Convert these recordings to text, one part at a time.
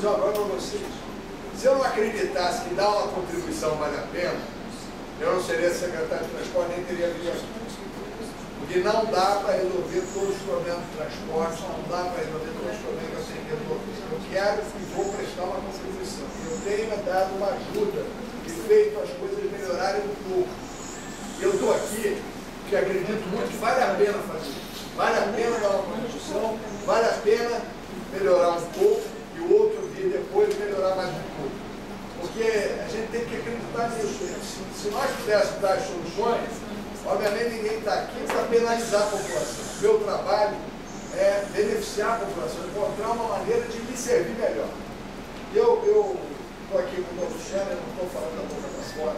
dizer uma coisa para vocês. Se eu não acreditasse que dar uma contribuição vale a pena, eu não seria secretário de transporte, nem teria vindo aqui. Porque não dá para resolver todos os problemas do transporte, não dá para resolver todos os problemas que eu tenho que resolver. Eu quero e vou prestar uma contribuição. Eu tenho dado uma ajuda e feito as coisas melhorarem um pouco. Eu estou aqui porque acredito muito que vale a pena fazer. Vale a pena dar uma contribuição, vale a pena melhorar um pouco e o outro dia depois melhorar mais um pouco. Porque a gente tem que acreditar nisso. Se nós pudéssemos dar as soluções, obviamente ninguém está aqui para penalizar a população. O meu trabalho é beneficiar a população, encontrar uma maneira de me servir melhor. Eu estou aqui com o Dr. Luciano, eu não estou falando da boca para fora.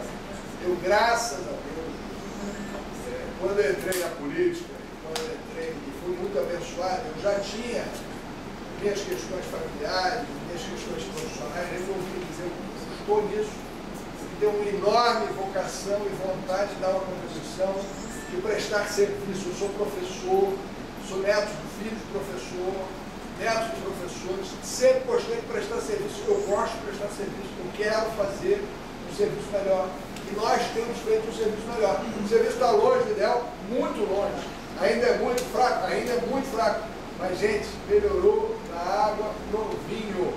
Eu, graças a Deus, quando eu entrei na política, quando eu entrei e fui muito abençoado, eu já tinha minhas questões familiares, minhas questões profissionais, eu ouvi dizer, eu estou nisso, porque tenho uma enorme vocação e vontade de dar uma contribuição, de prestar serviço. Eu sou professor, sou neto de filho de professor, neto de professores, sempre gostei de prestar serviço, eu gosto de prestar serviço, eu quero fazer um serviço melhor. E nós temos feito um serviço melhor. O serviço está longe do ideal, muito longe. Ainda é muito fraco, ainda é muito fraco. Mas, gente, melhorou na água, no vinho.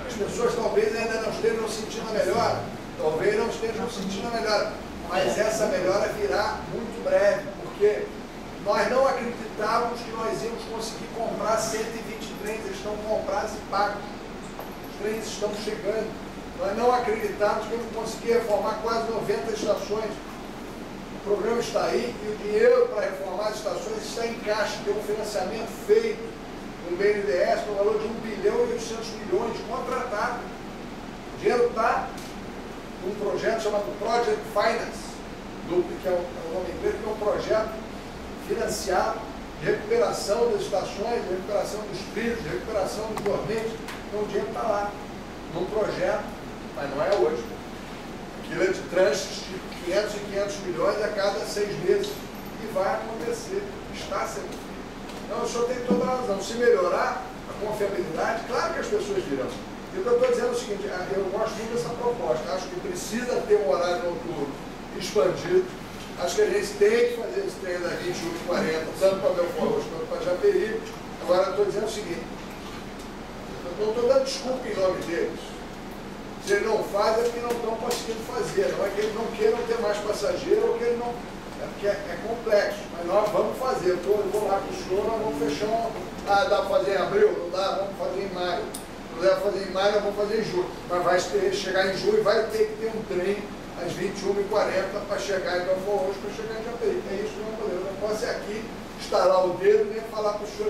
As pessoas talvez ainda não estejam sentindo a melhora, talvez não estejam sentindo a melhora, mas essa melhora virá muito breve, porque nós não acreditávamos que nós íamos conseguir comprar 120 trens, eles estão comprados e pagos. Os trens estão chegando. Nós não acreditávamos que íamos conseguir reformar quase 90 estações. O programa está aí e o dinheiro para reformar as estações está em caixa, tem um financiamento feito no BNDES no valor de 1 bilhão e 800 milhões contratado. O dinheiro está num projeto chamado Project Finance, que é o nome inglês, que é um projeto financiado de recuperação das estações, de recuperação dos trilhos, de recuperação dos dormentes. Então o dinheiro está lá, num projeto, mas não é hoje. Aquilo é de tranches de 500 e 500 milhões a cada 6 meses. E vai acontecer, está sendo feito. Então, o senhor tem toda a razão. Se melhorar a confiabilidade, claro que as pessoas virão. E o que eu estou dizendo é o seguinte, eu gosto muito dessa proposta. Acho que precisa ter um horário noturno expandido. Acho que a gente tem que fazer esse treino da 21h40, tanto para Belfort Roxo quanto para Japeri. Agora, eu estou dizendo o seguinte, eu não estou dando desculpa em nome deles. Se eles não fazem, é porque não estão conseguindo fazer. Não é que eles não queiram ter mais passageiro ou que eles não... É porque é complexo, mas nós vamos fazer. Eu vou lá com o senhor, nós vamos fechar. Ah, dá para fazer em abril? Não dá, vamos fazer em maio. Não dá para fazer em maio, nós vamos fazer em julho. Mas vai chegar em julho e vai ter que ter um trem às 21h40 para chegar em Belfort Roxo, para chegar em Japeri. É isso que nós podemos. Eu não posso ir aqui, estalar o dedo, nem falar para o senhor